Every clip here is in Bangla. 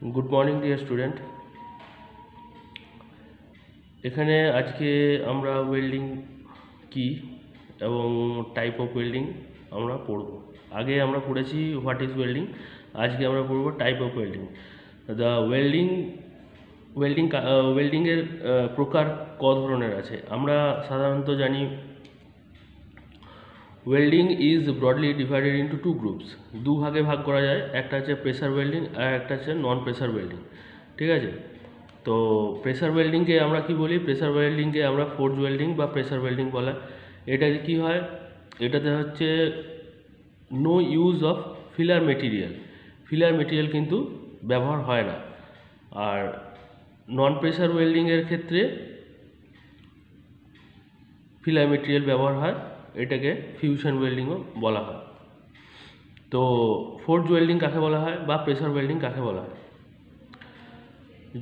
Good morning dear student. এখানে আজকে আমরা ওয়েল্ডিং কি এবং টাইপ অফ ওয়েল্ডিং আমরা পড়ব। আগে আমরা পড়েছি হোয়াট ইজ ওয়েল্ডিং, আজকে আমরা পড়ব টাইপ অফ ওয়েল্ডিং। দ্য ওয়েল্ডিংয়ের প্রকার ক ধরনের আছে আমরা সাধারণত জানি। Welding is broadly divided into two groups, দু ভাগে ভাগ করা যায়, একটা হচ্ছে প্রেসার ওয়েল্ডিং আর একটা হচ্ছে নন প্রেসার ওয়েল্ডিং। ঠিক আছে, তো প্রেসার ওয়েল্ডিংকে আমরা কি বলি? প্রেসার ওয়েল্ডিংকে আমরা ফোর্জ ওয়েল্ডিং বা প্রেসার ওয়েল্ডিং বলা। এটাতে কি হয়? এটাতে হচ্ছে no use of filler material কিন্তু ব্যবহার হয় না। আর নন প্রেসার ওয়েল্ডিংয়ের ক্ষেত্রে ফিলার মেটেরিয়াল ব্যবহার হয়, এটাকে ফিউশন ওয়েল্ডিংও বলা হয়। তো ফোর্জ ওয়েল্ডিং কাকে বলা হয় বা প্রেসার ওয়েল্ডিং কাকে বলা হয়?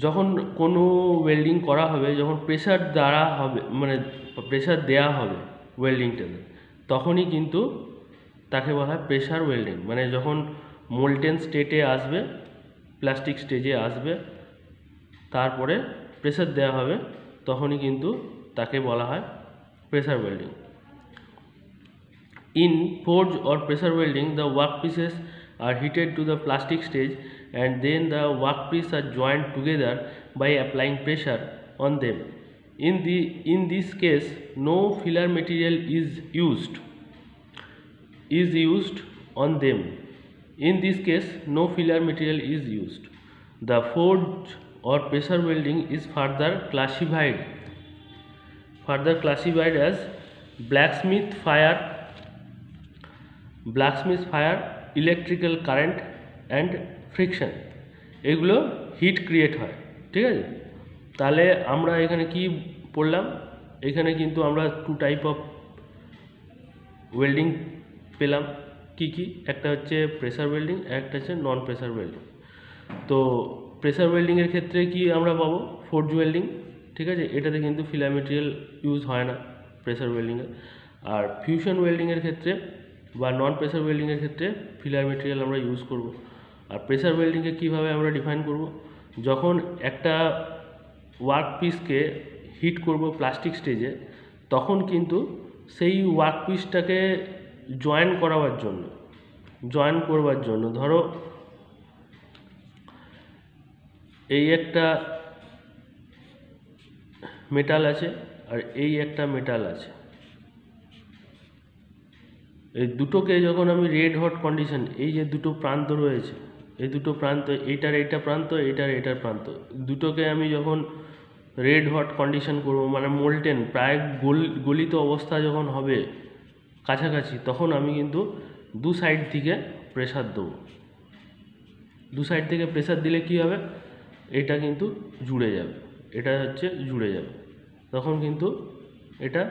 যখন কোনো ওয়েল্ডিং করা হবে, যখন প্রেসার দ্বারা হবে, মানে প্রেসার দেয়া হবে ওয়েল্ডিংটাতে, তখনই কিন্তু তাকে বলা হয় প্রেসার ওয়েল্ডিং। মানে যখন মোল্টেন স্টেটে আসবে, প্লাস্টিক স্টেজে আসবে, তারপরে প্রেসার দেওয়া হবে, তখনই কিন্তু তাকে বলা হয় pressure welding. In forge or pressure welding, the workpieces are heated to the plastic stage and then the workpiece are joined together by applying pressure on them. In this case, no filler material is used on them. In this case, no filler material is used. The forge or pressure welding is further classified as blacksmith fire, electrical current and friction, এগুলো হিট ক্রিয়েট হয়। ঠিক আছে, তাহলে আমরা এখানে কি পড়লাম? এখানে কিন্তু আমরা টু টাইপ অফ ওয়েল্ডিং পেলাম। কি একটা হচ্ছে প্রেসার ওয়েল্ডিং, একটা হচ্ছে নন প্রেসার ওয়েল্ডিং। তো প্রেসার ওয়েল্ডিংয়ের ক্ষেত্রে কি আমরা পাবো? Forge welding. ঠিক আছে, এটাতে কিন্তু ফিলার মেটেরিয়াল ইউজ হয় না প্রেসার ওয়েল্ডিংয়ে। আর ফিউশন ওয়েল্ডিংয়ের ক্ষেত্রে বা নন প্রেসার ওয়েল্ডিংয়ের ক্ষেত্রে ফিলার মেটেরিয়াল আমরা ইউজ করব। আর প্রেসার ওয়েল্ডিংকে কীভাবে আমরা ডিফাইন করব? যখন একটা ওয়ার্ক পিসকে হিট করব প্লাস্টিক স্টেজে, তখন কিন্তু সেই ওয়ার্ক পিসটাকে জয়েন করবার জন্য ধরো এই একটা মেটাল আছে আর এই একটা মেটাল আছে, এই দুটোকে যখন আমি রেড হট কন্ডিশন, এই যে দুটো প্রান্ত রয়েছে, এই দুটো প্রান্ত, এইটার প্রান্ত, এইটার প্রান্ত, দুটোকে আমি যখন রেড হট কন্ডিশন করব, মানে মোল্টেন প্রায় গলিত অবস্থা যখন হবে কাছাকাছি, তখন আমি কিন্তু দু সাইড থেকে প্রেসার দেবো। দু সাইড থেকে প্রেসার দিলে কি হবে? এটা কিন্তু জুড়ে যাবে, তখন কিন্তু এটা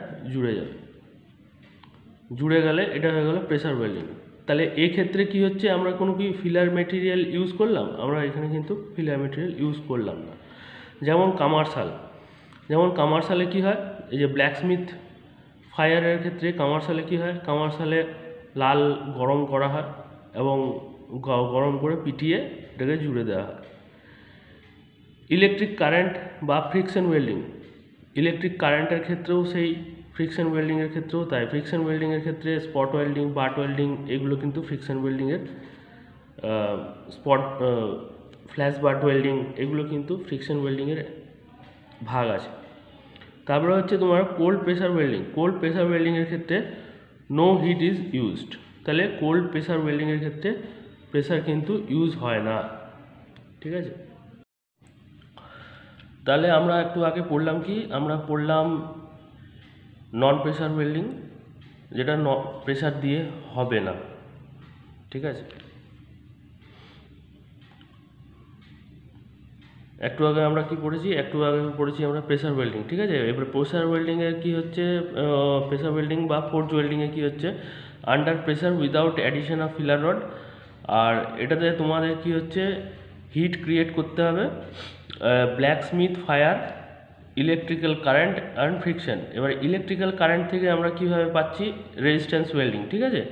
জুড়ে গেলে এটা হয়ে গেল প্রেসার ওয়েল্ডিং। তাহলে এক্ষেত্রে কি হচ্ছে? আমরা কোনো কি ফিলার মেটেরিয়াল ইউজ করলাম? আমরা এখানে কিন্তু ফিলার মেটেরিয়াল ইউজ করলাম না। যেমন কামারশালে কি হয়? এই যে ব্ল্যাকস্মিথ ফায়ারের ক্ষেত্রে কামারশালে কি হয়? কামারশালে লাল গরম করা হয় এবং গরম করে পিটিয়ে এটাকে জুড়ে দেওয়া হয়। ইলেকট্রিক কারেন্ট বা ফ্রিকশন ওয়েল্ডিং, ইলেকট্রিক কারেন্টের ক্ষেত্রেও সেই, ফ্রিকশন ওয়েল্ডিংয়ের ক্ষেত্রেও তাই। ফ্রিকশন ওয়েল্ডিংয়ের ক্ষেত্রে স্পট ওয়েল্ডিং, বাট ওয়েল্ডিং, এগুলো কিন্তু ফ্রিকশন ওয়েল্ডিংয়ের, ফ্ল্যাশ বাট ওয়েল্ডিং, এগুলো কিন্তু ফ্রিকশন ওয়েল্ডিংয়ের ভাগ আছে। তারপরে হচ্ছে তোমার কোল্ড প্রেসার ওয়েল্ডিংয়ের ক্ষেত্রে নো হিট ইজ ইউজড। তাহলে কোল্ড প্রেসার ওয়েল্ডিংয়ের ক্ষেত্রে প্রেসার কিন্তু ইউজ হয় না। ঠিক আছে, তাহলে আমরা একটু আগে পড়লাম কি? আমরা পড়লাম নন প্রেসার ওয়েল্ডিং, যেটা প্রেসার দিয়ে হবে না। ঠিক আছে, একটু আগে আমরা কি পড়েছি? আমরা প্রেসার ওয়েল্ডিং। ঠিক আছে, এবার প্রেসার ওয়েল্ডিংয়ের কি হচ্ছে? প্রেসার ওয়েল্ডিং বা ফোর্জ ওয়েল্ডিংয়ে কি হচ্ছে? Under pressure without addition of filler rod. আর এটাতে তোমাদের কি হচ্ছে? হিট ক্রিয়েট করতে হবে, blacksmith fire, electrical current and friction. এবার ইলেকট্রিক্যাল কারেন্ট থেকে আমরা কীভাবে পাচ্ছি? Resistance welding. ঠিক আছে,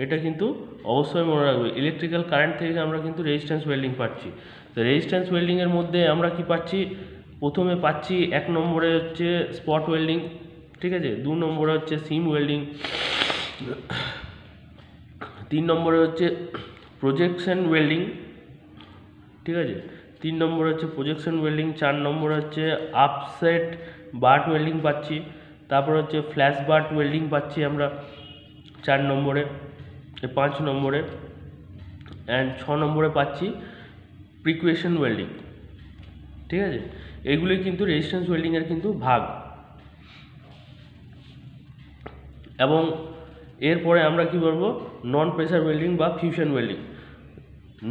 এটা কিন্তু অবশ্যই মনে রাখবে, ইলেকট্রিক্যাল কারেন্ট থেকে আমরা কিন্তু রেজিস্ট্যান্স ওয়েল্ডিং পাচ্ছি। তো রেজিস্ট্যান্স ওয়েল্ডিংয়ের মধ্যে আমরা কি পাচ্ছি, প্রথমে পাচ্ছি 1 নম্বরে হচ্ছে স্পট ওয়েল্ডিং, ঠিক আছে, 2 নম্বরে হচ্ছে সিম ওয়েল্ডিং, 3 নম্বরে হচ্ছে প্রজেকশন ওয়েল্ডিং, ঠিক আছে, 3 নম্বরে হচ্ছে প্রজেকশন ওয়েল্ডিং, 4 নম্বরে হচ্ছে আপসেট বাট ওয়েল্ডিং পাচ্ছি, তারপর হচ্ছে ফ্ল্যাশ বাট ওয়েল্ডিং পাচ্ছি আমরা 4 নম্বরে, 5 নম্বরে, অ্যান্ড 6 নম্বরে পাচ্ছি প্রিকুয়েশন ওয়েল্ডিং, ঠিক আছে। এগুলি কিন্তু রেজিস্ট্যান্স ওয়েল্ডিংয়ের কিন্তু ভাগ। এবং এরপরে আমরা কি বলবো, নন প্রেসার ওয়েল্ডিং বা ফিউশন ওয়েল্ডিং।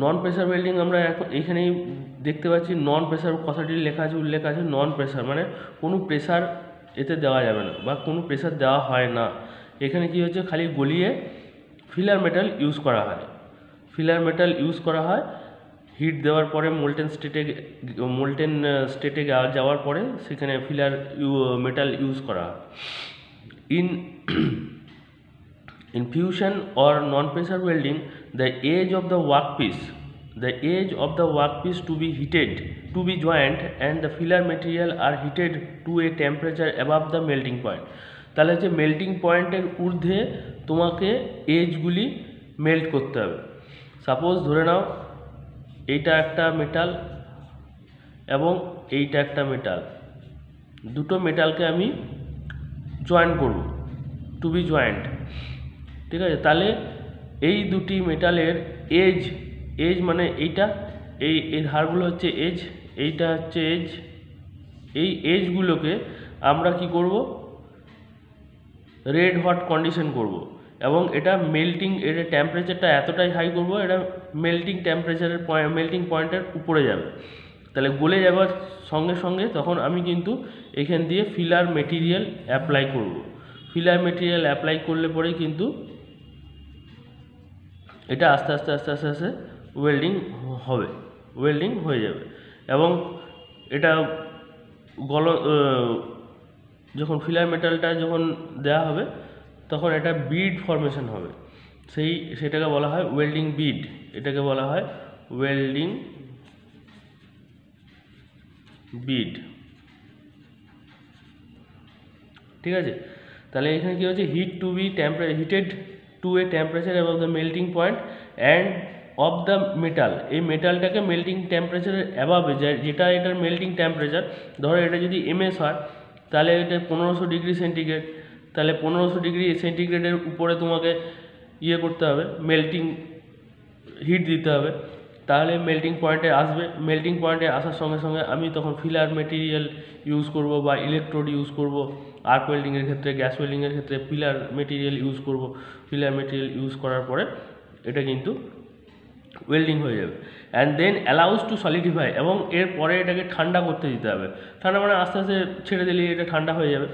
নন প্রেসার ওয়েল্ডিং আমরা এখন এখানেই দেখতে পাচ্ছি, নন প্রেসার কথাটি লেখা আছে, উল্লেখ আছে নন প্রেসার, মানে কোনো প্রেসার এতে দেওয়া যাবে না বা কোনো প্রেসার দেওয়া হয় না। এখানে কি হচ্ছে, খালি গলিয়ে ফিলার মেটাল ইউজ করা হয়, ফিলার মেটাল ইউজ করা হয়, হিট দেওয়ার পরে মোল্টেন স্টেটে যাওয়ার পরে সেখানে ফিলার মেটাল ইউজ করা হয়। In fusion or non-pressure welding, the edge of the workpiece to be heated to be joint and the filler material are heated to a temperature above the melting point. তাহলে যে মেল্টিং পয়েন্টের ঊর্ধ্বে তোমাকে এজগুলি মেল্ট করতে হবে। সাপোজ ধরে নাও এইটা একটা মেটাল এবং এইটা একটা মেটাল, দুটো মেটালকে আমি জয়েন করব, টু বি জয়েন্ট, ঠিক আছে। তাহলে এই দুটি মেটালের এজ মানে এইটা, এই ধারগুলো হচ্ছে এজ, এইটা হচ্ছে এজ, এই এজগুলোকে আমরা কি করব, রেড হট কন্ডিশন করব এবং এটা মেল্টিং, এর টেম্পারেচারটা এতটাই হাই করব, এটা মেল্টিং টেম্পারেচারের মেল্টিং পয়েন্টের উপরে যাবে। তাহলে গলে যাবার সঙ্গে সঙ্গে তখন আমি কিন্তু এখান দিয়ে ফিলার মেটেরিয়াল অ্যাপ্লাই করব। ফিলার মেটেরিয়াল অ্যাপ্লাই করলে পরেই কিন্তু এটা আস্তে আস্তে আস্তে আস্তে আস্তে ওয়েল্ডিং হবে, ওয়েল্ডিং হয়ে যাবে। এবং এটা যখন ফিলার মেটালটা যখন দেওয়া হবে তখন এটা বিড ফর্মেশন হবে, সেটাকে বলা হয় ওয়েল্ডিং বিড, এটাকে বলা হয় ওয়েল্ডিং বিড, ঠিক আছে। তাহলে এখানে কি হচ্ছে, heated to a temperature above the melting point and of the metal, এই মেটালটাকে মেল্টিং টেম্পারেচারের অ্যাবাভে যেটা এটার মেল্টিং টেম্পারেচার, ধরো এটা যদি এমএস হয় তাহলে এটা 1500 ডিগ্রি সেন্টিগ্রেড, তাহলে 1500 ডিগ্রি সেন্টিগ্রেডের উপরে তোমাকে করতে হবে, মেল্টিং হিট দিতে হবে, তাহলে মেল্টিং পয়েন্টে আসবে। মেল্টিং পয়েন্টে আসার সঙ্গে সঙ্গে আমি তখন ফিলার মেটেরিয়াল ইউজ করব বা ইলেকট্রোড ইউজ করব, আর্ক ওয়েল্ডিংয়ের ক্ষেত্রে, গ্যাস ওয়েল্ডিংয়ের ক্ষেত্রে ফিলার মেটেরিয়াল ইউজ করব। ফিলার মেটেরিয়াল ইউজ করার পরে এটা কিন্তু ওয়েল্ডিং হয়ে যাবে। And then allows to solidify, এবং এরপরে এটাকে ঠান্ডা করতে দিতে হবে। ঠান্ডা মানে আস্তে আস্তে ছেড়ে দিলে এটা ঠান্ডা হয়ে যাবে।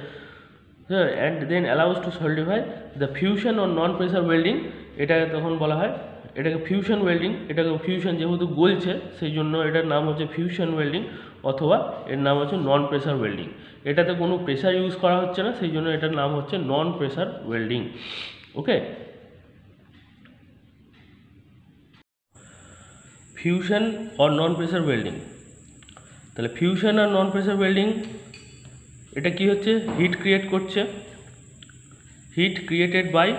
হ্যাঁ, and then allows to solidify the fusion or non pressure welding, এটাকে তখন বলা হয়, এটাকে ফিউশন ওয়েল্ডিং। এটাকে ফিউশন যেহেতু গলছে সেই জন্য এটার নাম হচ্ছে ফিউশন ওয়েল্ডিং, অথবা এর নাম হচ্ছে নন প্রেসার ওয়েল্ডিং। এটাতে কোনো প্রেসার ইউজ করা হচ্ছে না, সেই জন্য এটার নাম হচ্ছে non pressure welding. Okay, fusion or non pressure welding. তাহলে ফিউশন আর নন প্রেসার ওয়েল্ডিং এটা কি হচ্ছে, হিট ক্রিয়েট করছে, হিট ক্রিয়েটেড বাই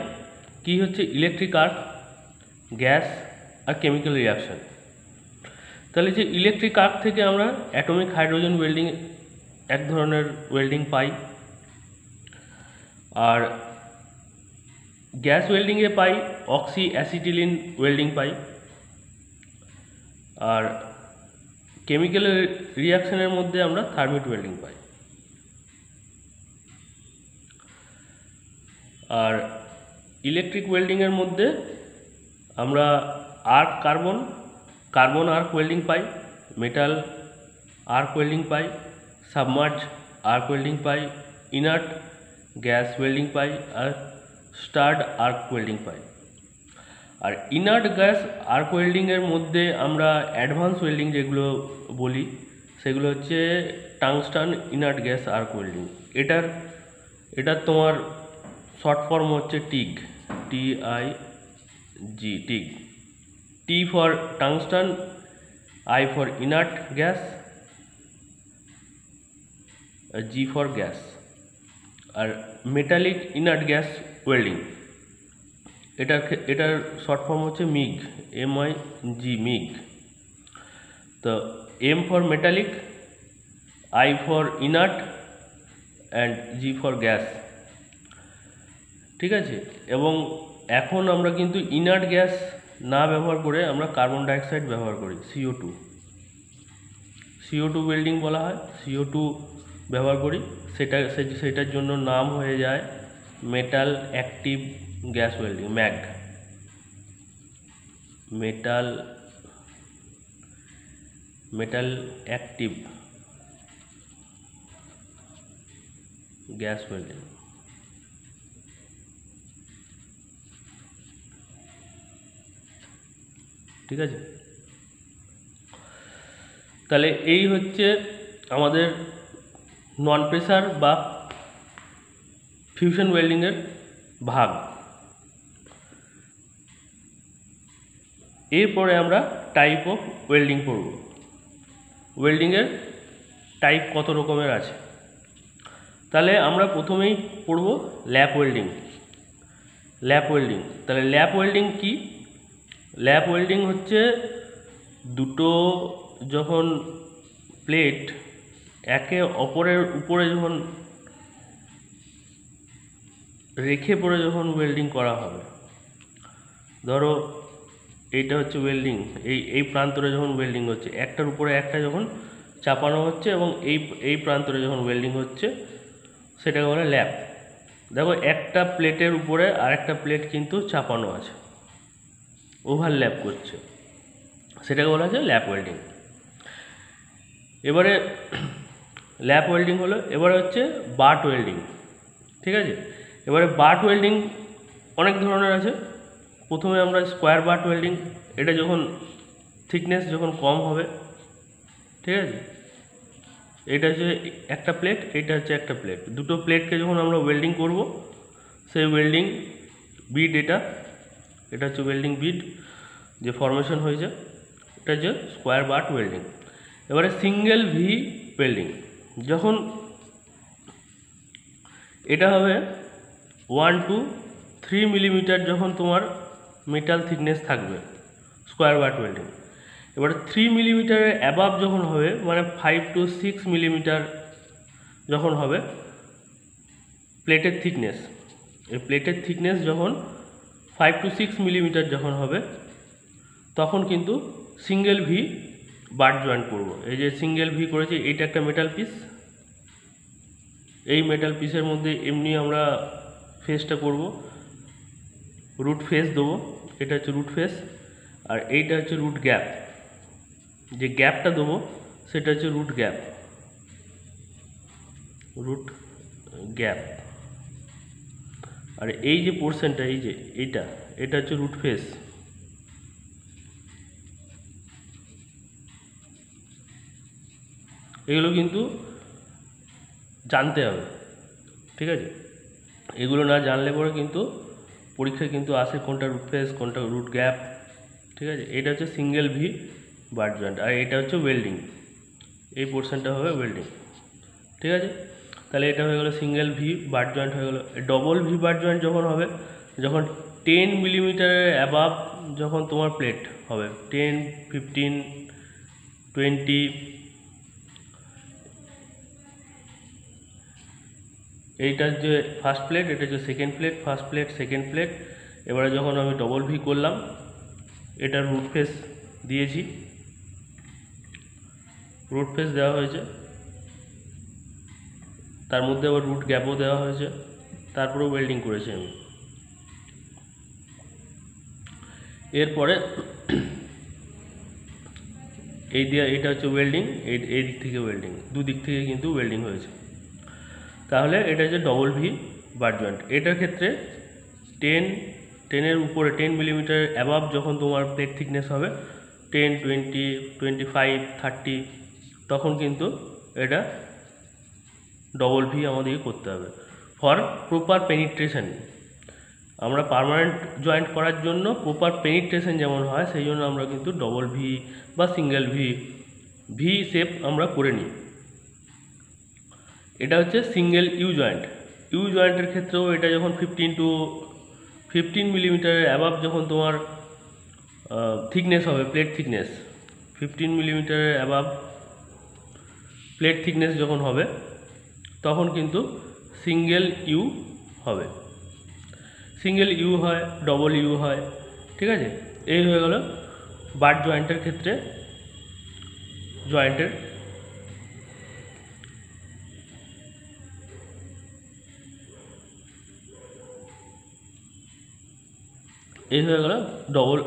কি হচ্ছে, ইলেকট্রিক আর্ক, গ্যাস আর কেমিক্যাল রিয়াকশান। তাহলে যে ইলেকট্রিক আর্ক থেকে আমরা অ্যাটমিক হাইড্রোজেন ওয়েল্ডিং এক ধরনের ওয়েল্ডিং পাই, আর গ্যাস ওয়েল্ডিংয়ে পাই অক্সি অ্যাসিটিলিন ওয়েল্ডিং পাই, আর কেমিক্যাল রিয়াকশানের মধ্যে আমরা থার্মিট ওয়েল্ডিং পাই। আর ইলেকট্রিক ওয়েল্ডিংয়ের মধ্যে আমরা কার্বন আর্ক ওয়েল্ডিং পাই, মেটাল আর্ক ওয়েল্ডিং পাই, সাবমার্জ আর্ক ওয়েল্ডিং পাই, ইনার্ট গ্যাস ওয়েল্ডিং পাই, আর স্টার্ড আর্ক ওয়েল্ডিং পাই। আর ইনার্ট গ্যাস আর্ক ওয়েল্ডিংয়ের মধ্যে আমরা অ্যাডভান্স ওয়েল্ডিং যেগুলো বলি সেগুলো হচ্ছে টাংস্টান ইনার্ট গ্যাস আর্ক ওয়েল্ডিং। এটার তোমার শর্ট ফর্ম হচ্ছে TIG, TIG, TIG. T for tungsten I for inert gas আর G for gas। আর মেটালিক ইনার্ট গ্যাস ওয়েল্ডিং, এটার শর্ট ফর্ম হচ্ছে মিগ, MIG, মিগ। তো M for metallic, I for inert and G for gas, ঠিক আছে। এবং এখন আমরা কিন্তু ইনার্ট গ্যাস না ব্যবহার করে আমরা কার্বন ডাইঅক্সাইড ব্যবহার করি, CO2 ওয়েল্ডিং বলা হয়, CO2 ব্যবহার করি। সেটার জন্য নাম হয়ে যায় metal active gas welding, MAG, metal active gas welding. ঠিক আছে, তাহলে এই হচ্ছে আমাদের নন প্রেসার বা ফিউশন ওয়েল্ডিংয়ের ভাগ। এরপরে আমরা টাইপ অফ ওয়েল্ডিং পড়ব। ওয়েল্ডিংয়ের টাইপ কত রকমের আছে, তাহলে আমরা প্রথমেই পড়ব ল্যাপ ওয়েল্ডিং। তাহলে ল্যাপ ওয়েল্ডিং কি? ল্যাপ ওয়েল্ডিং হচ্ছে দুটো যখন প্লেট একে অপরের উপরে যখন রেখে পড়ে যখন ওয়েল্ডিং করা হবে, ধরো এইটা হচ্ছে ওয়েল্ডিং, এই প্রান্তরে যখন ওয়েল্ডিং হচ্ছে, একটার উপরে একটা যখন চাপানো হচ্ছে এবং এই প্রান্তরে যখন ওয়েল্ডিং হচ্ছে, সেটাকে বলে ল্যাপ। দেখো একটা প্লেটের উপরে আরেকটা প্লেট কিন্তু চাপানো আছে, ওভারল্যাপ করছে, সেটাকে বলা হচ্ছে ল্যাপ ওয়েল্ডিং। এবারে ল্যাপ ওয়েল্ডিং হলো, এবারে হচ্ছে বাট ওয়েল্ডিং। ঠিক আছে, এবারে বাট ওয়েল্ডিং অনেক ধরনের আছে। প্রথমে আমরা স্কোয়ার বাট ওয়েল্ডিং, এটা যখন থিকনেস যখন কম হবে, ঠিক আছে, এটা হচ্ছে একটা প্লেট, এটা হচ্ছে একটা প্লেট, দুটো প্লেটকে যখন আমরা ওয়েল্ডিং করব, সেই ওয়েল্ডিং বিড, এটা হচ্ছে ওয়েল্ডিং বিড যে ফরমেশন হয়েছে, এটা হচ্ছে স্কোয়ার বাট ওয়েল্ডিং। এবারে সিঙ্গেল ভি ওয়েল্ডিং, যখন এটা হবে 1 to 3 মিলিমিটার যখন তোমার মেটাল থিকনেস থাকবে, স্কোয়ার বাট ওয়েল্ডিং। এবারে 3 মিলিমিটারের অ্যাবাভ যখন হবে, মানে 5 to 6 মিলিমিটার যখন হবে প্লেটের থিকনেস, এই প্লেটের থিকনেস যখন 5 to 6 মিলিমিটার যখন হবে, তখন কিন্তু সিঙ্গেল ভি বাট জয়েন্ট করব। এই যে সিঙ্গেল ভি করেছি, এইটা একটা মেটাল পিস, এই মেটাল পিসের মধ্যে এমনি আমরা ফেসটা করব, রুট ফেস দেবো, এটা হচ্ছে রুট ফেস, আর এইটা হচ্ছে রুট গ্যাপ, যে গ্যাপটা দেবো সেটা হচ্ছে রুট গ্যাপ, আর এই যে পোর্শনটা, এই যে এটা হচ্ছে রুট ফেস। এগুলো কিন্তু জানতে হবে, ঠিক আছে, এগুলো না জানলে পরে কিন্তু পরীক্ষায় কিন্তু আসে কোনটা রুট ফেস কোনটা রুট গ্যাপ, ঠিক আছে। এটা হচ্ছে সিঙ্গেল ভি বাট জয়েন্ট, আর এটা হচ্ছে ওয়েল্ডিং, এই পোর্শনটা হবে ওয়েল্ডিং, ঠিক আছে। তাহলে এটা হয়ে গেলো সিঙ্গেল ভি বাট জয়েন্ট হয়ে গেলো। ডবল ভি বাট জয়েন্ট যখন হবে, যখন 10 মিলিমিটারের অ্যাবাভ যখন তোমার প্লেট হবে, 10, 15, 20, এইটার যে ফার্স্ট প্লেট, এটা হচ্ছে second plate, first plate second plate. এবারে যখন আমি ডবল ভি করলাম, এটা রুট ফেস দিয়েছি, রুট ফেস দেওয়া হয়েছে, তার মধ্যে আবার রুট গ্যাপও দেওয়া হয়েছে, তারপরে ওয়েল্ডিং করেছি আমি। এরপরে এইটা হচ্ছে ওয়েল্ডিং, এই দিক থেকে ওয়েল্ডিং, দুদিক থেকে কিন্তু ওয়েল্ডিং হয়েছে। তাহলে এটা হচ্ছে ডবল ভি বাট জয়েন্ট। এটার ক্ষেত্রে 10 উপরে 10 মিলিমিটার অ্যাবাভ যখন তোমার প্লেট থিকনেস হবে, 10, 20, 25, 30, তখন কিন্তু এটা ডবল ভি আমাদেরকে করতে হবে ফর প্রপার পেনিট্রেশন। আমরা পার্মানেন্ট জয়েন্ট করার জন্য প্রপার পেনিট্রেশন যেমন হয় সেই জন্য আমরা কিন্তু ডবল ভি বা সিঙ্গেল ভি শেপ আমরা করে নিই। এটা হচ্ছে সিঙ্গেল ইউ জয়েন্ট। ইউ জয়েন্টের ক্ষেত্রেও এটা যখন 15 মিলিমিটারের অ্যাবাভ যখন তোমার থিকনেস হবে, প্লেট থিকনেস 15 মিলিমিটারের অ্যাবাভ প্লেট থিকনেস যখন হবে তখন কিন্তু সিঙ্গেল ইউ হবে। সিঙ্গেল ইউ হয়, ডবল ইউ হয়, ঠিক আছে। এই হয়ে গেল বাট জয়েন্টের ক্ষেত্রে জয়েন্টের এই হয়ে গেল ডবল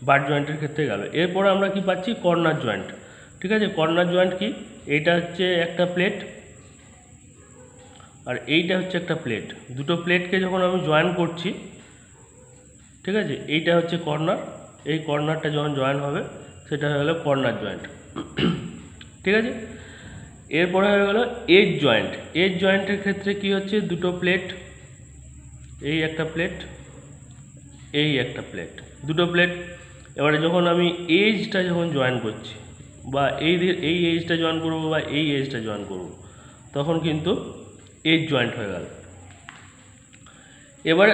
বাট জয়েন্টের ক্ষেত্রে গেল। এরপরে আমরা কি পাচ্ছি, কর্নার জয়েন্ট। ঠিক আছে, কর্নার জয়েন্ট কি, এইটা হচ্ছে একটা প্লেট আর এইটা হচ্ছে একটা প্লেট। দুটো প্লেটকে যখন আমি জয়েন করছি, ঠিক আছে, এইটা হচ্ছে কর্নার, এই কর্নারটা যখন জয়েন হবে সেটা হয়ে গেল কর্নার জয়েন্ট। ঠিক আছে, এরপরে হয়ে গেল এজ জয়েন্ট। এজ জয়েন্টের ক্ষেত্রে কি হচ্ছে, দুটো প্লেট, এই একটা প্লেট, এই একটা প্লেট, দুটো প্লেট। এবারে যখন আমি এজটা যখন জয়েন করছি বা এই এজটা জয়েন করব বা এই এজটা জয়েন করব তখন কিন্তু এজ জয়েন্ট হয়ে গেল। এবারে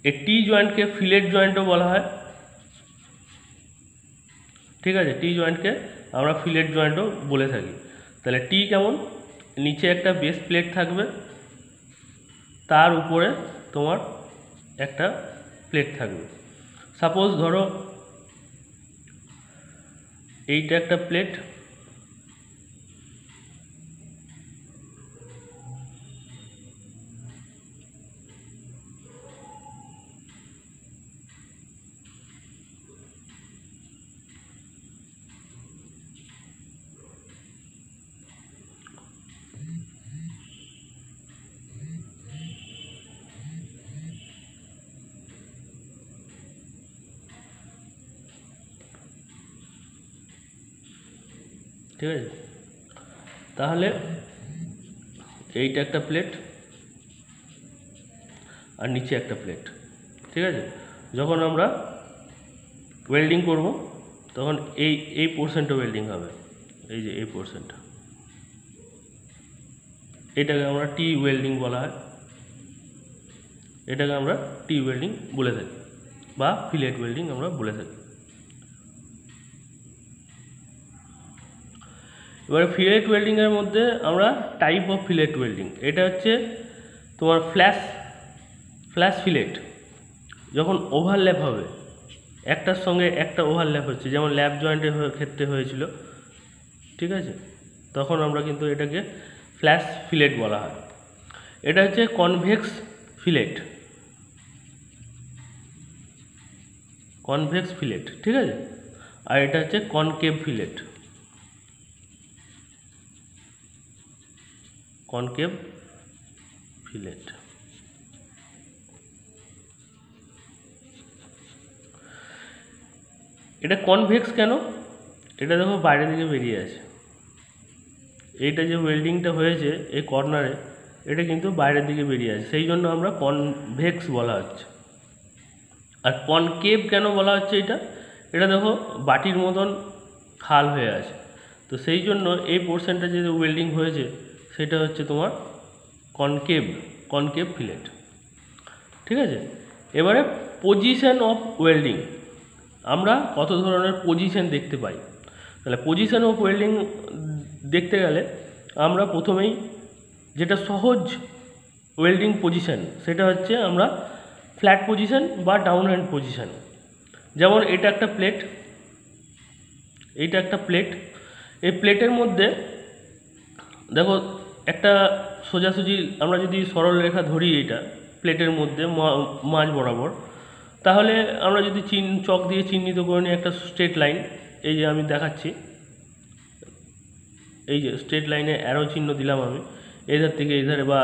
এই টি জয়েন্টকে ফিলেট জয়েন্টও বলা হয়। ঠিক আছে, টি জয়েন্টকে আমরা ফিলেট জয়েন্টও বলে থাকি। তাহলে টি কেমন, নিচে একটা বেস প্লেট থাকবে, তার উপরে তোমার একটা প্লেট থাকবে। সাপোজ ধরো এইটা একটা প্লেট, ঠিক আছে। তাহলে এইটা একটা প্লেট আর নিচে একটা প্লেট। ঠিক আছে, যখন আমরা ওয়েল্ডিং করব তখন এই পোর্শনটা ওয়েল্ডিং হবে, এই যে এই পোর্শনটা, এটাকে আমরা টি ওয়েল্ডিং বলা হয়, এটাকে আমরা টি ওয়েল্ডিং বলে থাকি বা ফিলেট ওয়েল্ডিং আমরা বলে থাকি। এবারে ফিলেট ওয়েল্ডিংয়ের মধ্যে আমরা টাইপ অফ ফিলেট ওয়েল্ডিং, এটা হচ্ছে তোমার ফ্ল্যাশ ফিলেট। যখন ওভারল্যাপ হবে, একটার সঙ্গে একটা ওভারল্যাপ হচ্ছে, যেমন ল্যাপ জয়েন্টের ক্ষেত্রে হয়েছিল, ঠিক আছে, তখন আমরা কিন্তু এটাকে ফ্ল্যাশ ফিলেট বলা হয়। এটা হচ্ছে কনভেক্স ফিলেট, কনভেক্স ফিলেট, ঠিক আছে। আর এটা হচ্ছে কনকেভ ফিলেট, কনকেভ ফিলেট। এটা কনভেক্স কেন, এটা দেখো বাইরের দিকে বেরিয়ে আছে, এইটা যে ওয়েল্ডিংটা হয়েছে এই কর্নারে, এটা কিন্তু বাইরের দিকে বেরিয়ে আছে, সেই জন্য আমরা কনভেক্স বলা হচ্ছে। আর কনকেভ কেন বলা হচ্ছে, এটা দেখো বাটির মতন খাল হয়ে আছে, তো সেই জন্য এই পোর্শনটা যে ওয়েল্ডিং হয়েছে সেটা হচ্ছে তোমার কনকেভ ফিলেট। ঠিক আছে, এবারে পজিশন অফ ওয়েল্ডিং, আমরা কত ধরনের পজিশন দেখতে পাই। তাহলে পজিশন অফ ওয়েল্ডিং দেখতে গেলে আমরা প্রথমেই যেটা সহজ ওয়েল্ডিং পজিশন সেটা হচ্ছে আমরা ফ্ল্যাট পজিশন বা ডাউন হ্যান্ড পজিশন। যেমন এটা একটা প্লেট, এইটা একটা প্লেট, এই প্লেটের মধ্যে দেখো একটা সোজাসুজি আমরা যদি সরল রেখা ধরি এইটা প্লেটের মধ্যে মাঝ বরাবর, তাহলে আমরা যদি চক দিয়ে চিহ্নিত করে নিই একটা স্ট্রেট লাইন, এই যে আমি দেখাচ্ছি, এই যে স্ট্রেট লাইনে অ্যারো চিহ্ন দিলাম আমি, এই ধার থেকে এই ধারে বা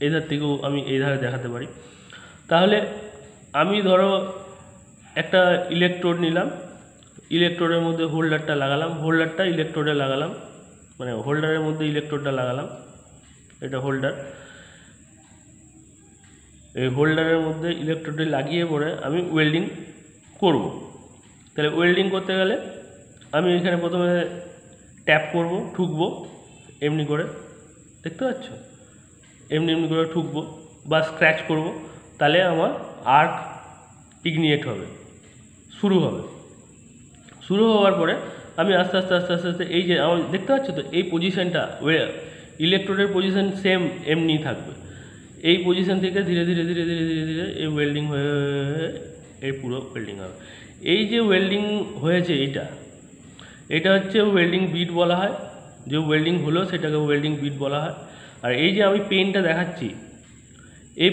এই ধার থেকেও আমি এই ধারে দেখাতে পারি। তাহলে আমি ধরো একটা ইলেকট্রোড নিলাম, ইলেকট্রোডের মধ্যে হোল্ডারটা লাগালাম, হোল্ডারটা ইলেকট্রোডে লাগালাম, মানে হোল্ডারের মধ্যে ইলেকট্রোডটা লাগালাম, এটা হোল্ডার। এই হোল্ডারের মধ্যে ইলেকট্রোডটি লাগিয়ে পরে আমি ওয়েল্ডিং করব। তাহলে ওয়েল্ডিং করতে গেলে আমি এখানে প্রথমে ট্যাপ করব, ঠুকবো এমনি করে, দেখতে পাচ্ছ, এমনি এমনি করে ঠুকবো বা স্ক্র্যাচ করব, তাহলে আমার আর্ক ইগনিয়েট হবে, শুরু হবে। শুরু হওয়ার পরে আমি আস্তে আস্তে আস্তে আস্তে আস্তে এই যে আমার দেখতে পাচ্ছ তো এই পজিশানটা ইলেকট্রোডের পজিশান সেম এমনি থাকবে। এই পজিশান থেকে ধীরে ধীরে ধীরে ধীরে ধীরে ধীরে এই ওয়েল্ডিং হয়ে এই পুরো ওয়েল্ডিং হবে। এই যে ওয়েল্ডিং হয়েছে এটা হচ্ছে ওয়েল্ডিং বিট বলা হয়। যে ওয়েল্ডিং হলো সেটাকে ওয়েল্ডিং বিট বলা হয়। আর এই যে আমি পেনটা দেখাচ্ছি, এই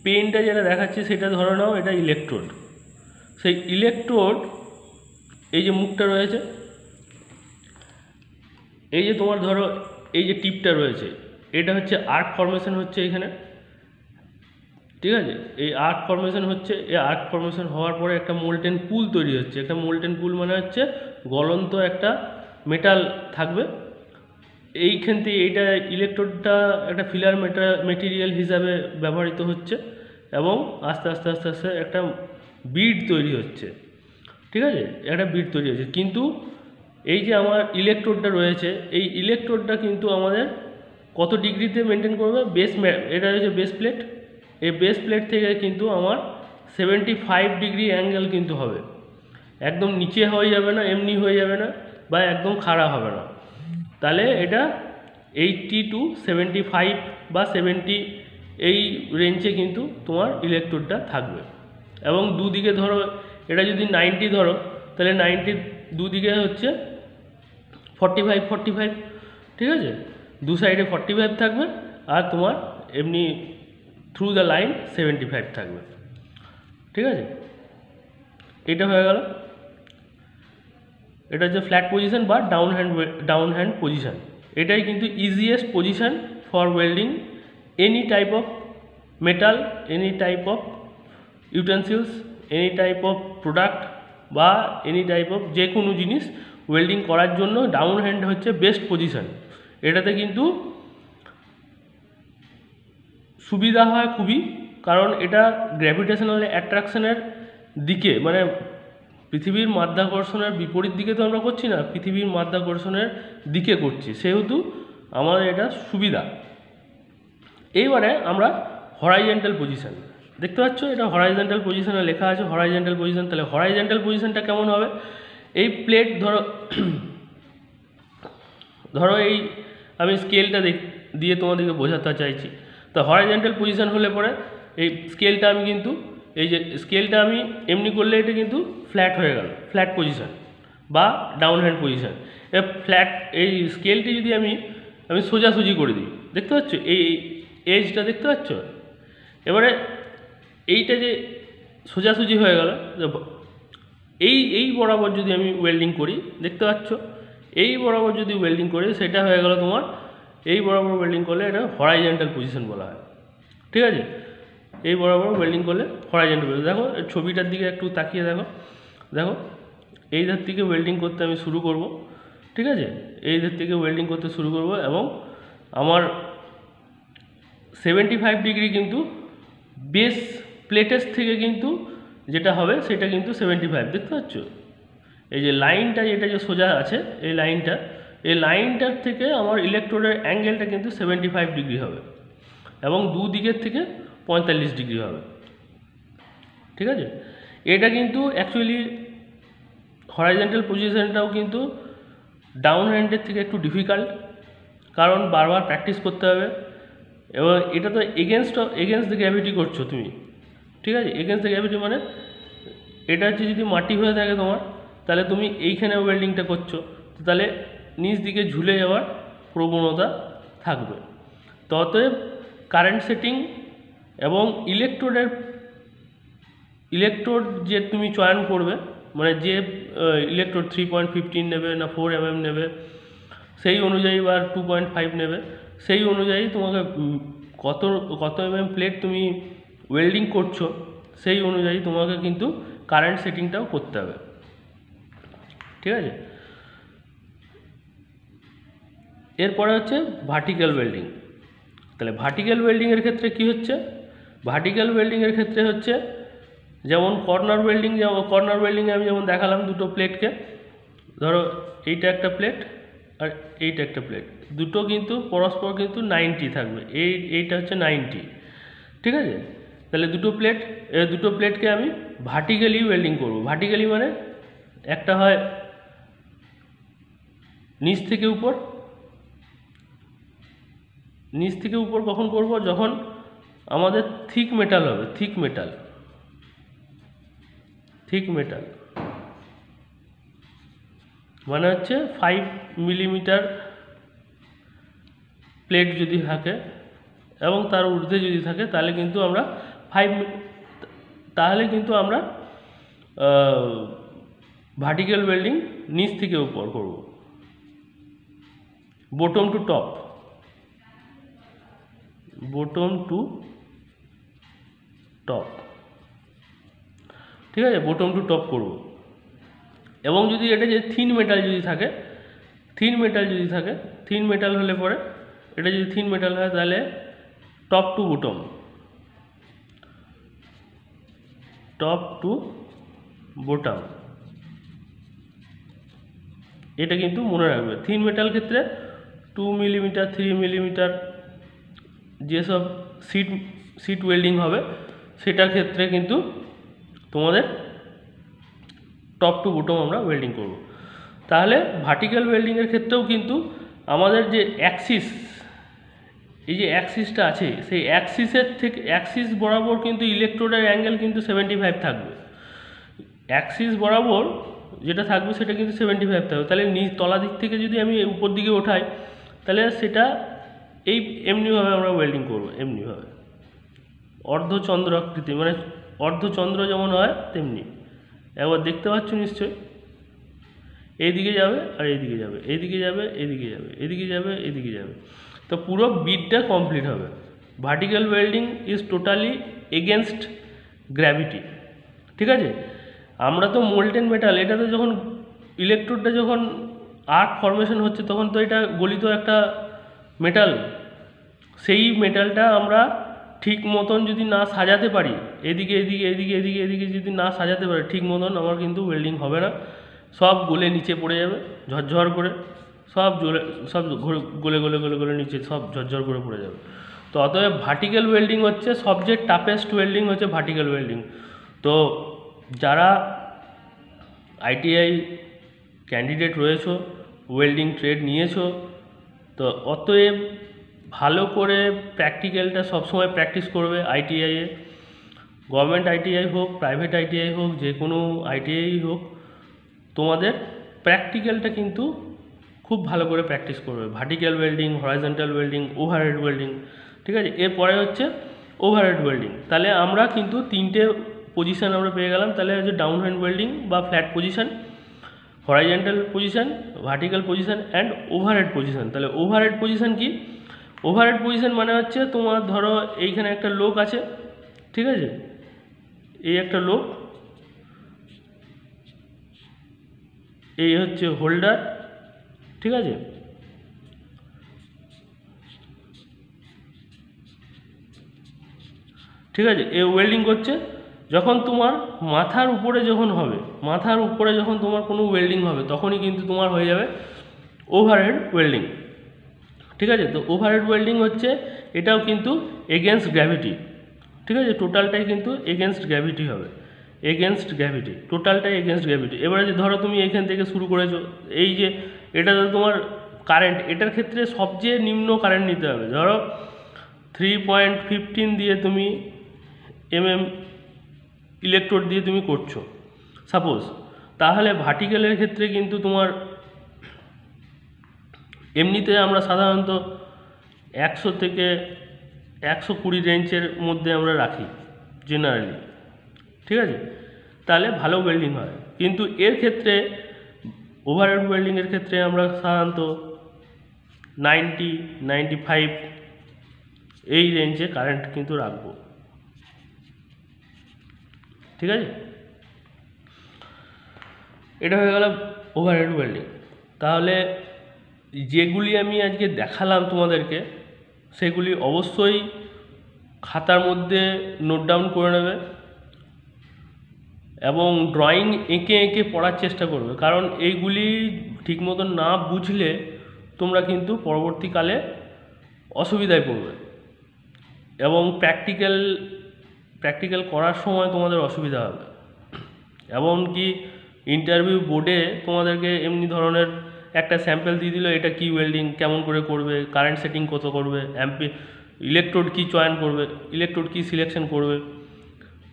পেনটা যেটা দেখাচ্ছি সেটা ধরে নাও এটা ইলেকট্রোড। সেই ইলেকট্রোড এই যে মুখটা রয়েছে, এই যে তোমার ধরো এই যে টিপটা রয়েছে, এটা হচ্ছে আর্ক ফর্মেশন হচ্ছে এখানে, ঠিক আছে। এই আর্ক ফর্মেশন হচ্ছে, এই আর্ক ফর্মেশন হওয়ার পরে একটা মোল্টেন পুল তৈরি হচ্ছে। একটা মোল্টেন পুল মানে হচ্ছে গলন্ত একটা মেটাল থাকবে। এইখান থেকে এইটা ইলেকট্রোডটা একটা ফিলার মেটেরিয়াল হিসাবে ব্যবহৃত হচ্ছে এবং আস্তে আস্তে আস্তে আস্তে একটা বিড তৈরি হচ্ছে, ঠিক আছে, একটা বিড তৈরি হচ্ছে। কিন্তু এই যে আমার ইলেকট্রোডটা রয়েছে, এই ইলেকট্রোডটা কিন্তু আমাদের কত ডিগ্রিতে মেনটেন করবে, এটা হচ্ছে বেস প্লেট। এই বেস প্লেট থেকে কিন্তু আমার 75 ডিগ্রি অ্যাঙ্গেল কিন্তু হবে, একদম নিচে হয়ে যাবে না, এমনি হয়ে যাবে না, বা একদম খাড়া হবে না। তাহলে এটা 80 to 75 বা 70 এই রেঞ্জে কিন্তু তোমার ইলেকট্রোডটা থাকবে। এবং দুদিকে ধরো এটা যদি 90 ধরো, তাহলে 90 দুদিকে হচ্ছে 45, ঠিক আছে, দু সাইডে 45 থাকবে আর তোমার এমনি থ্রু দ্য লাইন 75 থাকবে, ঠিক আছে। এটা হয়ে গেল, এটা হচ্ছে ফ্ল্যাট পজিশন বা ডাউন হ্যান্ড পজিশন। এটাই কিন্তু easiest position for welding any type of metal, any type of utensils, any type of product বা এনি টাইপ অফ যে কোনো জিনিস ওয়েল্ডিং করার জন্য ডাউন হ্যান্ড হচ্ছে বেস্ট পজিশন। এটাতে কিন্তু সুবিধা হয় খুবই, কারণ এটা গ্র্যাভিটেশনাল অ্যাট্রাকশনের দিকে, মানে পৃথিবীর মাধ্যাকর্ষণের বিপরীত দিকে তো আমরা করছি না, পৃথিবীর মাধ্যাকর্ষণের দিকে করছি, সেহেতু আমাদের এটা সুবিধা। এইবারে আমরা হরাইজন্টাল পজিশন দেখতে পাচ্ছ, এটা হরাইজন্টাল পজিশনে লেখা আছে হরাইজন্টাল পজিশন। তাহলে হরাইজন্টাল পজিশনটা কেমন হবে, এই প্লেট ধরো এই আমি স্কেলটা দিয়ে তোমাদেরকে বোঝাতে চাইছি। তো হরাইজন্টাল পজিশন হলে পরে এই স্কেলটা আমি কিন্তু এই যে স্কেলটা আমি এমনি করলে এটা কিন্তু ফ্ল্যাট হয়ে গেল, ফ্ল্যাট পজিশন বা ডাউন হ্যান্ড পজিশন। এই স্কেলটি যদি আমি সোজাসুজি করে দিই, দেখতে পাচ্ছ এই এজটা দেখতে পাচ্ছ, এবারে এইটা যে সোজাসুজি হয়ে গেল, এই বরাবর যদি আমি ওয়েল্ডিং করি, দেখতে পাচ্ছ এই বরাবর যদি ওয়েল্ডিং করি, সেটা হয়ে গেল তোমার এই বরাবর ওয়েল্ডিং করলে এটা হরাইজন্টাল পজিশন বলা হয়, ঠিক আছে। এই বরাবর ওয়েল্ডিং করলে হরাইজন্টাল পজিশন। দেখো ছবিটার দিকে একটু তাকিয়ে দেখো এই ধার থেকে ওয়েল্ডিং করতে আমি শুরু করব, ঠিক আছে, এই ধার থেকে ওয়েল্ডিং করতে শুরু করব এবং আমার 75 ডিগ্রি কিন্তু বেস প্লেটের থেকে কিন্তু যেটা হবে সেটা কিন্তু 75, দেখতে পাচ্ছ এই যে লাইনটা, এটা যে সোজা আছে এই লাইনটার থেকে আমার ইলেকট্রোডের অ্যাঙ্গেলটা কিন্তু 75 ডিগ্রি হবে এবং দুদিকের থেকে 45 ডিগ্রি হবে, ঠিক আছে। এটা কিন্তু অ্যাকচুয়ালি হরাইজন্টাল পজিশনটাও কিন্তু ডাউন হ্যান্ডের থেকে একটু ডিফিকাল্ট, কারণ বারবার প্র্যাকটিস করতে হবে এবং এটা তো এগেনস্ট দ্য গ্র্যাভিটি করছো তুমি, ঠিক আছে। এগেনস্ট দ্য গ্র্যাভিটি মানে এটা হচ্ছে যদি মাটি হয়ে থাকে তোমার, তাহলে তুমি এইখানে ওয়েল্ডিংটা করছো, তাহলে নিচ দিকে ঝুলে যাওয়ার প্রবণতা থাকবে। তো অতএব কারেন্ট সেটিং এবং ইলেকট্রোড যে তুমি চয়ন করবে, মানে যে ইলেকট্রোড 3.15 নেবে না 4 mm নেবে সেই অনুযায়ী, বা 2.5 নেবে সেই অনুযায়ী তোমাকে কত mm প্লেট তুমি ওয়েল্ডিং করছো সেই অনুযায়ী তোমাকে কিন্তু কারেন্ট সেটিংটাও করতে হবে, ঠিক আছে। এরপরে হচ্ছে ভার্টিক্যাল ওয়েল্ডিং। তাহলে ভার্টিক্যাল ওয়েল্ডিংয়ের ক্ষেত্রে কি হচ্ছে, ভার্টিক্যাল ওয়েল্ডিংয়ের ক্ষেত্রে হচ্ছে যেমন কর্নার ওয়েল্ডিং, কর্নার ওয়েল্ডিংয়ে আমি যেমন দেখালাম দুটো প্লেটকে, ধরো এইটা একটা প্লেট আর এইটা একটা প্লেট, দুটো কিন্তু পরস্পর কিন্তু 90 থাকবে, এইটা হচ্ছে 90, ঠিক আছে। তাহলে দুটো প্লেটকে আমি ভার্টিক্যালি ওয়েল্ডিং করব। ভার্টিক্যালি মানে একটা হয় নিচ থেকে উপর কখন করব, যখন আমাদের থিক মেটাল হবে, থিক মেটাল মানে হচ্ছে 5 মিলিমিটার প্লেট যদি থাকে এবং তার ঊর্ধ্বে যদি থাকে তাহলে কিন্তু আমরা ভার্টিক্যাল ওয়েল্ডিং নিচ থেকে উপর করব, বটম টু টপ, ঠিক আছে, বটম টু টপ করব। এবং যদি এটা যে থিন মেটাল থাকে, থিন মেটাল হলে পরে এটা যদি থিন মেটাল হয় তাহলে টপ টু বটম, এটা কিন্তু মনে রাখবে। থিন মেটাল ক্ষেত্রে 2 মিলিমিটার 3 মিলিমিটার যেসব সিট ওয়েল্ডিং হবে সেটার ক্ষেত্রে কিন্তু তোমাদের টপ টু বটম আমরা ওয়েল্ডিং করব। তাহলে ভার্টিক্যাল ওয়েল্ডিংয়ের ক্ষেত্রেও কিন্তু আমাদের যে এই যে অ্যাক্সিসটা আছে, সেই অ্যাক্সিস বরাবর কিন্তু ইলেকট্রোডের অ্যাঙ্গেল কিন্তু 75 থাকবে। অ্যাক্সিস বরাবর যেটা থাকবে সেটা কিন্তু 75 থাকবে। তাহলে তলা দিক থেকে যদি আমি উপর দিকে ওঠাই তাহলে সেটা এমনিভাবে আমরা ওয়েল্ডিং করব, এমনিভাবে অর্ধচন্দ্র আকৃতি, মানে অর্ধচন্দ্র যেমন হয় তেমনি। একবার দেখতে পাচ্ছ নিশ্চয়ই, এইদিকে যাবে আর এইদিকে যাবে, এইদিকে যাবে এদিকে যাবে, এদিকে যাবে এদিকে যাবে, তো পুরো বিটটা কমপ্লিট হবে। Vertical welding is totally against gravity, ঠিক আছে। আমরা তো মোল্টেন মেটাল, এটাতে যখন ইলেকট্রোডটা যখন আর্ক ফরমেশন হচ্ছে তখন তো এটা গলিত একটা মেটাল, সেই মেটালটা আমরা ঠিক মতন যদি না সাজাতে পারি, এদিকে যদি না সাজাতে পারি ঠিক মতন, আমার কিন্তু ওয়েল্ডিং হবে না, সব গলে নিচে পড়ে যাবে ঝরঝর করে, সব গলে নিচে সব ঝরঝর করে পড়ে যাবে। তো অতএব ভার্টিক্যাল ওয়েল্ডিং হচ্ছে সবচেয়ে টাফেস্ট ওয়েল্ডিং হচ্ছে ভার্টিক্যাল ওয়েল্ডিং। তো যারা আইটিআই ক্যান্ডিডেট রয়েছো, ওয়েল্ডিং ট্রেড নিয়েছো, তো অতএব ভালো করে প্র্যাকটিক্যালটা সবসময় প্র্যাকটিস করবে। আইটিআইয়ে গভর্নমেন্ট আইটিআই হোক, প্রাইভেট আইটিআই হোক, যে কোনো আইটিআই হোক, তোমাদের প্র্যাকটিক্যালটা কিন্তু খুব ভালো করে প্র্যাকটিস করবে। Vertical welding, horizontal welding, overhead welding, ঠিক আছে। এরপরে হচ্ছে ওভারহেড ওয়েল্ডিং। তাহলে আমরা কিন্তু 3টে পজিশান আমরা পেয়ে গেলাম। তাহলে হচ্ছে ডাউন হ্যান্ড ওয়েল্ডিং বা flat position, horizontal position, vertical position and overhead position. তাহলে ওভারহেড পজিশান কি? ওভারহেড পজিশান মানে হচ্ছে তোমার ধরো এইখানে একটা লোক আছে, ঠিক আছে, এই একটা লোক, এই হচ্ছে হোল্ডার, ঠিক আছে, ঠিক আছে। এ ওয়েল্ডিং করছে। যখন তোমার মাথার উপরে যখন তোমার কোনো ওয়েল্ডিং হবে তখনই কিন্তু তোমার হয়ে যাবে ওভারহেড ওয়েল্ডিং, ঠিক আছে। তো ওভারহেড ওয়েল্ডিং হচ্ছে এটাও কিন্তু এগেনস্ট গ্র্যাভিটি, ঠিক আছে। টোটালটাই কিন্তু এগেনস্ট গ্র্যাভিটি হবে, টোটালটাই এগেনস্ট গ্র্যাভিটি। এবারে যে ধরো তুমি এইখান থেকে শুরু করেছো, এই যে এটা তোমার কারেন্ট, এটার ক্ষেত্রে সবচেয়ে নিম্ন কারেন্ট নিতে হবে। ধরো 3.15 দিয়ে তুমি ইলেকট্রোড দিয়ে তুমি করছো সাপোজ, তাহলে ভার্টিক্যালের ক্ষেত্রে কিন্তু তোমার এমনিতে আমরা সাধারণত 100 থেকে 120 রেঞ্জের মধ্যে আমরা রাখি জেনারেলি, ঠিক আছে। তাহলে ভালো ওয়েল্ডিং হয়। কিন্তু এর ক্ষেত্রে ওভারহেড ওয়েল্ডিংয়ের ক্ষেত্রে আমরা সাধারণত 90-95 এই রেঞ্জে কারেন্ট কিন্তু রাখবো, ঠিক আছে। এটা হয়ে গেল ওভারহেড ওয়েল্ডিং। তাহলে যেগুলি আমি আজকে দেখালাম তোমাদেরকে, সেগুলি অবশ্যই খাতার মধ্যে নোট ডাউন করে নেবে এবং ড্রয়িং এঁকে এঁকে পড়ার চেষ্টা করবে, কারণ এইগুলি ঠিক মতন না বুঝলে তোমরা কিন্তু পরবর্তীকালে অসুবিধায় পড়বে এবং প্র্যাকটিক্যাল করার সময় তোমাদের অসুবিধা হবে। এমনকি ইন্টারভিউ বোর্ডে তোমাদেরকে এমনি ধরনের একটা স্যাম্পল দিয়ে দিল, এটা কি ওয়েল্ডিং কেমন করে করবে, কারেন্ট সেটিং কত করবে, ইলেকট্রোড কি চয়ন করবে, ইলেকট্রোড কি সিলেকশন করবে,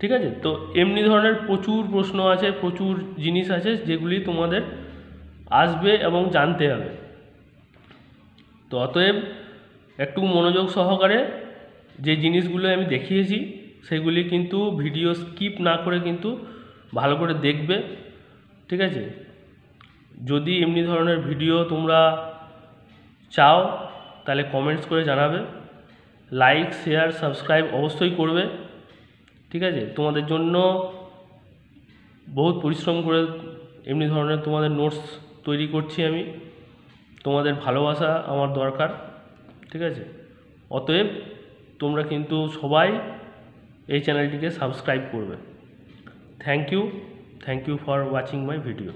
ঠিক আছে। তো এমনি ধরনের প্রচুর প্রশ্ন আছে, প্রচুর জিনিস আছে যেগুলি তোমাদের আসবে এবং জানতে হবে। তো অতএব একটু মনোযোগ সহকারে যে জিনিসগুলো আমি দেখিয়েছি সেগুলি কিন্তু ভিডিও স্কিপ না করে কিন্তু ভালো করে দেখবে, ঠিক আছে। যদি এমনি ধরনের ভিডিও তোমরা চাও তাহলে কমেন্টস করে জানাবে, লাইক শেয়ার সাবস্ক্রাইব অবশ্যই করবে, ঠিক আছে। তোমাদের জন্য বহুত পরিশ্রম করে এমনি ধরনের তোমাদের নোটস তৈরি করছি আমি, তোমাদের ভালোবাসা আমার দরকার, ঠিক আছে। অতএব তোমরা কিন্তু সবাই এই চ্যানেলটিকে সাবস্ক্রাইব করবে। Thank you for watching my video.